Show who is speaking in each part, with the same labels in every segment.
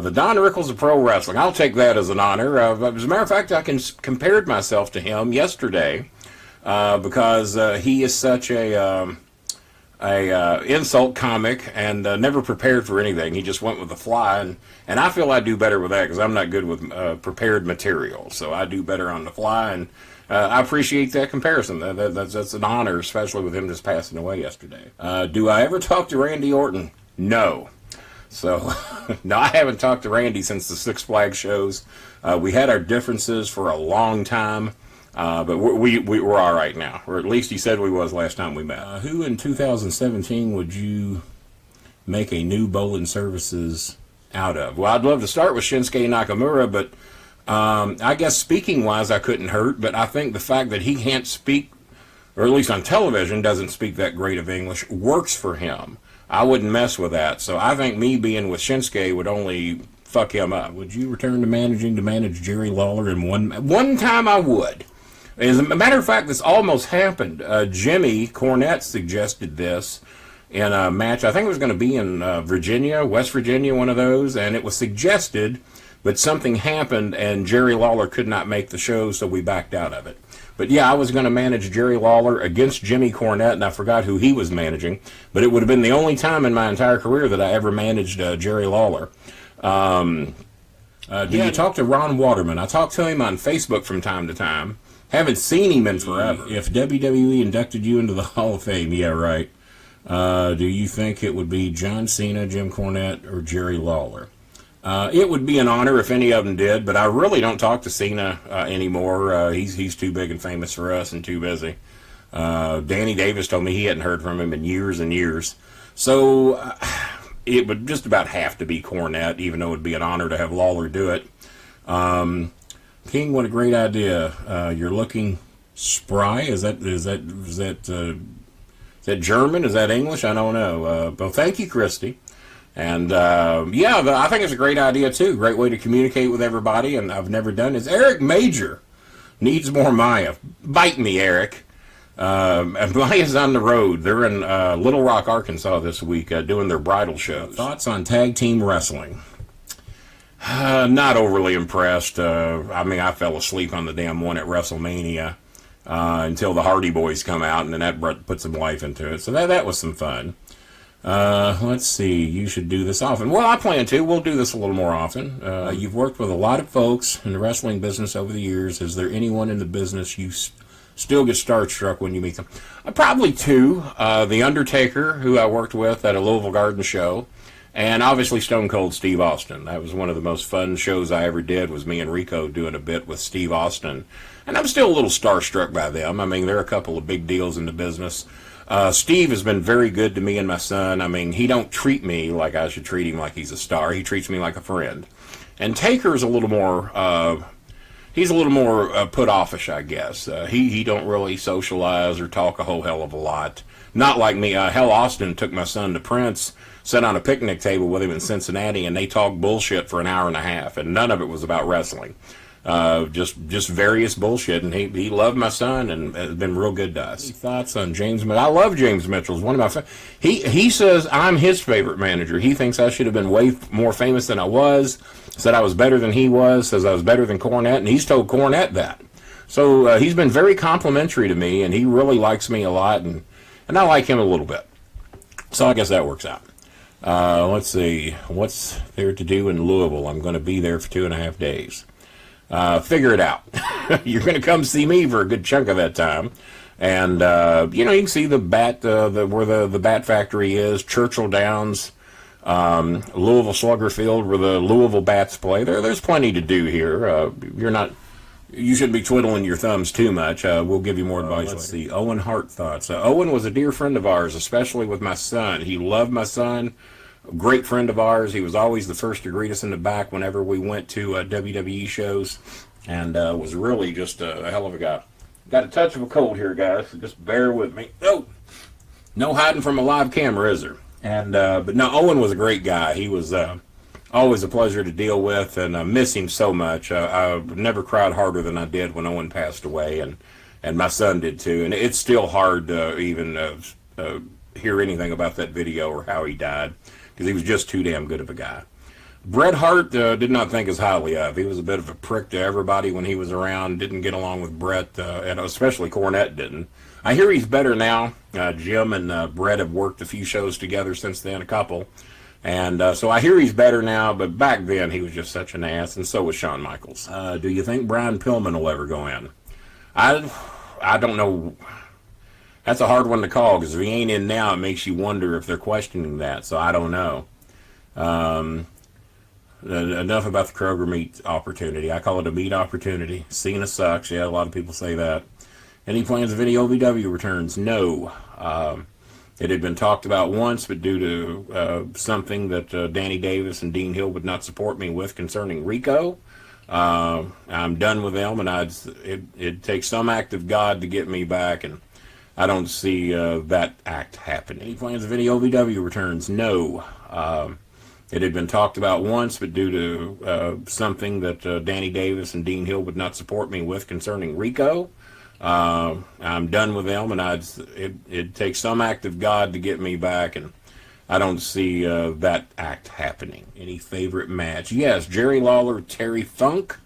Speaker 1: The Don Rickles of pro wrestling. I'll take that as an honor. As a matter of fact, I compared myself to him yesterday because he is such a insult comic and never prepared for anything. He just went with the fly, and I feel I do better with that because I'm not good with prepared material. So I do better on the fly, and I appreciate that comparison. That's an honor, especially with him just passing away yesterday. Do I ever talk to Randy Orton? No. So, no, I haven't talked to Randy since the Six Flags shows. We had our differences for a long time, but we're all right now. Or at least he said we was last time we met. Who in 2017 would you make a new Bolin Services out of? Well, I'd love to start with Shinsuke Nakamura, but I guess speaking-wise I couldn't hurt, but I think the fact that he can't speak, or at least on television, doesn't speak that great of English, works for him. I wouldn't mess with that. So I think me being with Shinsuke would only fuck him up. Would you return to manage Jerry Lawler? In one time I would. As a matter of fact, this almost happened. Jimmy Cornette suggested this in a match. I think it was going to be in Virginia, West Virginia, one of those, and it was suggested, but something happened and Jerry Lawler could not make the show, so we backed out of it. But yeah, I was going to manage Jerry Lawler against Jimmy Cornette, and I forgot who he was managing. But it would have been the only time in my entire career that I ever managed Jerry Lawler. Do you talk to Ron Waterman? I talk to him on Facebook from time to time. Haven't seen him in forever. If WWE inducted you into the Hall of Fame, yeah, right. Do you think it would be John Cena, Jim Cornette, or Jerry Lawler? It would be an honor if any of them did, but I really don't talk to Cena anymore. He's too big and famous for us and too busy. Danny Davis told me he hadn't heard from him in years and years. So it would just about have to be Cornette, even though it would be an honor to have Lawler do it. King, what a great idea. You're looking spry. Is that German? Is that English? I don't know. Well, thank you, Christy. And, yeah, I think it's a great idea, too. Great way to communicate with everybody, and I've never done this. Eric Major needs more Maya. Bite me, Eric. Maya's on the road. They're in Little Rock, Arkansas this week doing their bridal shows. Thoughts on tag team wrestling? Not overly impressed. I mean, I fell asleep on the damn one at WrestleMania until the Hardy Boys come out, and then that put some life into it. So that was some fun. Let's see, you should do this often. Well, I plan to. We'll do this a little more often. You've worked with a lot of folks in the wrestling business over the years. Is there anyone in the business you still get starstruck when you meet them? Probably two. The Undertaker, who I worked with at a Louisville Garden show, and obviously Stone Cold Steve Austin. That was one of the most fun shows I ever did, was me and Rico doing a bit with Steve Austin. And I'm still a little starstruck by them. I mean, they're a couple of big deals in the business. Steve has been very good to me and my son. I mean, he don't treat me like I should treat him like he's a star. He treats me like a friend. And Taker's a little more, he's a little more put offish, I guess. He don't really socialize or talk a whole hell of a lot. Not like me. Hell, Austin took my son to Prince, sat on a picnic table with him in Cincinnati, and they talked bullshit for an hour and a half, and none of it was about wrestling. Just various bullshit, and he loved my son and has been real good to us. Any thoughts on James Mitchell? I love James Mitchell. He's one of my he says I'm his favorite manager. He thinks I should have been way more famous than I was. Said I was better than he was. Says I was better than Cornette, and he's told Cornette that. So he's been very complimentary to me, and he really likes me a lot, and I like him a little bit. So I guess that works out. Let's see. What's there to do in Louisville? I'm going to be there for 2.5 days. Figure it out. You're going to come see me for a good chunk of that time. And, you can see the bat, where the bat factory is, Churchill Downs, Louisville Slugger Field, where the Louisville Bats play. There's plenty to do here. You shouldn't be twiddling your thumbs too much. We'll give you more advice. Let's see. Owen Hart thoughts. Owen was a dear friend of ours, especially with my son. He loved my son. A great friend of ours. He was always the first to greet us in the back whenever we went to WWE shows, and was really just a hell of a guy. Got a touch of a cold here, guys, so just bear with me. Oh, no hiding from a live camera, is there? And but no, Owen was a great guy. He was always a pleasure to deal with, and I miss him so much. I never cried harder than I did when Owen passed away, and my son did too. And it's still hard to even hear anything about that video or how he died, because he was just too damn good of a guy. Bret Hart did not think as highly of. He was a bit of a prick to everybody when he was around. Didn't get along with Bret, and especially Cornette didn't. I hear he's better now. Jim and Bret have worked a few shows together since then, a couple. And so I hear he's better now, but back then he was just such an ass, and so was Shawn Michaels. Do you think Brian Pillman will ever go in? I don't know. That's a hard one to call, because if he ain't in now, it makes you wonder if they're questioning that, so I don't know. Enough about the Kroger meat opportunity. I call it a meat opportunity. Cena sucks. Yeah, a lot of people say that. Any plans of any OVW returns? No. It had been talked about once, but due to something that Danny Davis and Dean Hill would not support me with concerning Rico, I'm done with them, and it takes some act of God to get me back, and I don't see that act happening. Any plans of any OVW returns? No. It had been talked about once, but due to something that Danny Davis and Dean Hill would not support me with concerning Rico, I'm done with them, and it takes some act of God to get me back, and I don't see that act happening. Any favorite match? Yes, Jerry Lawler, Terry Funk,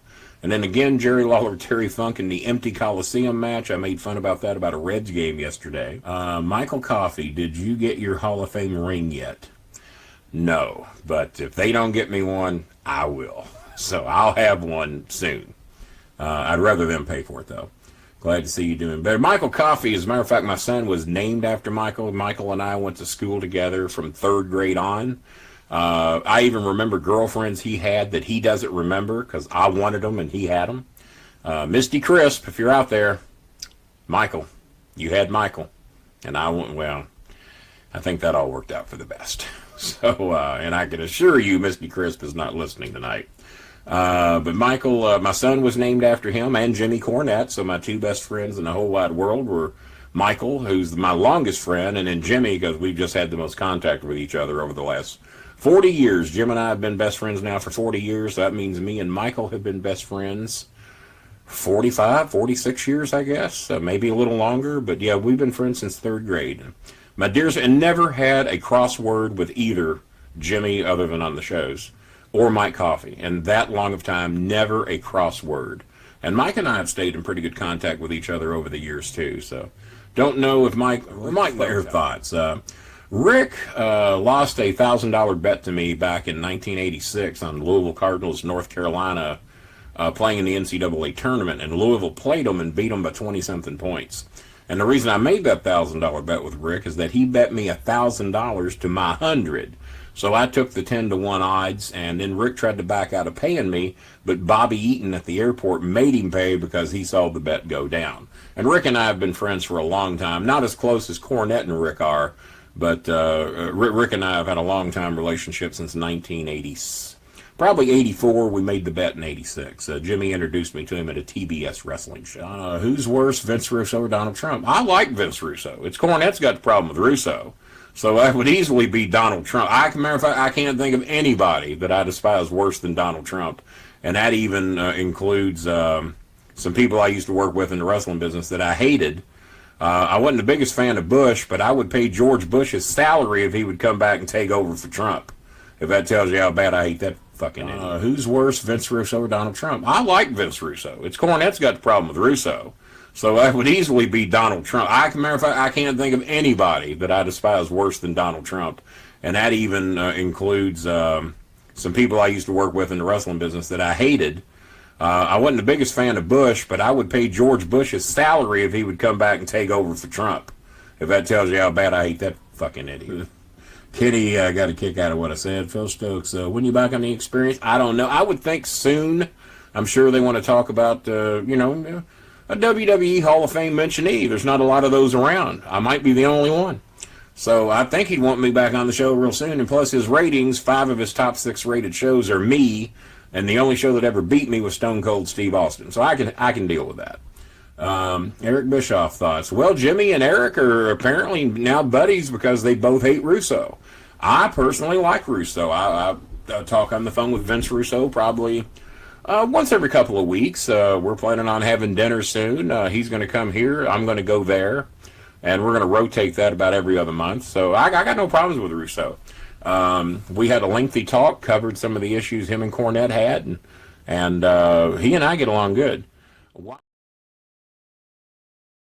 Speaker 1: and then again Jerry Lawler, Terry Funk in the empty Coliseum match. I made fun about that about a Reds game yesterday. Michael Coffey, did you get your Hall of Fame ring yet? No, but if they don't get me one, I will. So I'll have one soon. I'd rather them pay for it, though. Glad to see you doing better. Michael Coffey, as a matter of fact, my son was named after Michael. Michael and I went to school together from 3rd grade on. I even remember girlfriends he had that he doesn't remember because I wanted them and he had them. Misty Crisp, if you're out there, Michael, you had Michael. And I went, well, I think that all worked out for the best. So, and I can assure you Misty Crisp is not listening tonight. But Michael, my son was named after him, and Jimmy Cornette, so my two best friends in the whole wide world were Michael, who's my longest friend, and then Jimmy, because we've just had the most contact with each other over the last 40 years. Jim and I have been best friends now for 40 years, so that means me and Michael have been best friends 45, 46 years, I guess, maybe a little longer, but yeah, we've been friends since 3rd grade. My dears, and never had a crossword with either Jimmy other than on the shows, or Mike Coffey, and that long of time, never a crossword. And Mike and I have stayed in pretty good contact with each other over the years, too, so don't know if Mike their thoughts. Rick lost a $1,000 bet to me back in 1986 on Louisville Cardinals, North Carolina, playing in the NCAA tournament, and Louisville played them and beat them by 20-something points. And the reason I made that $1,000 bet with Rick is that he bet me $1,000 to my 100. So I took the 10-to-1 odds, and then Rick tried to back out of paying me, but Bobby Eaton at the airport made him pay because he saw the bet go down. And Rick and I have been friends for a long time, not as close as Cornette and Rick are, but Rick and I have had a long-time relationship since 1980s. Probably 84, we made the bet in 86. Jimmy introduced me to him at a TBS wrestling show. Who's worse, Vince Russo or Donald Trump? I like Vince Russo. It's Cornette's got the problem with Russo. So that would easily be Donald Trump. Matter of fact, I can't think of anybody that I despise worse than Donald Trump. And that even includes some people I used to work with in the wrestling business that I hated. I wasn't the biggest fan of Bush, but I would pay George Bush's salary if he would come back and take over for Trump. If that tells you how bad I hate that fucking idiot. Who's worse, Vince Russo or Donald Trump? I like Vince Russo. It's Cornette's got the problem with Russo. So that would easily be Donald Trump. Matter of fact, I can't think of anybody that I despise worse than Donald Trump. And that even includes some people I used to work with in the wrestling business that I hated. I wasn't the biggest fan of Bush, but I would pay George Bush's salary if he would come back and take over for Trump. If that tells you how bad I hate that fucking idiot. Kitty got a kick out of what I said. Phil Stokes, when you back on the Experience? I don't know. I would think soon. I'm sure they want to talk about, a WWE Hall of Fame mentionee. There's not a lot of those around. I might be the only one. So I think he'd want me back on the show real soon. And plus his ratings, 5 of his top 6 rated shows are me. And the only show that ever beat me was Stone Cold Steve Austin. So I can deal with that. Eric Bischoff thoughts. Well, Jimmy and Eric are apparently now buddies because they both hate Russo. I personally like Russo. I talk on the phone with Vince Russo probably once every couple of weeks. We're planning on having dinner soon. He's going to come here. I'm going to go there. And we're going to rotate that about every other month. So I got no problems with Russo. We had a lengthy talk, covered some of the issues him and Cornette had, and he and I get along good.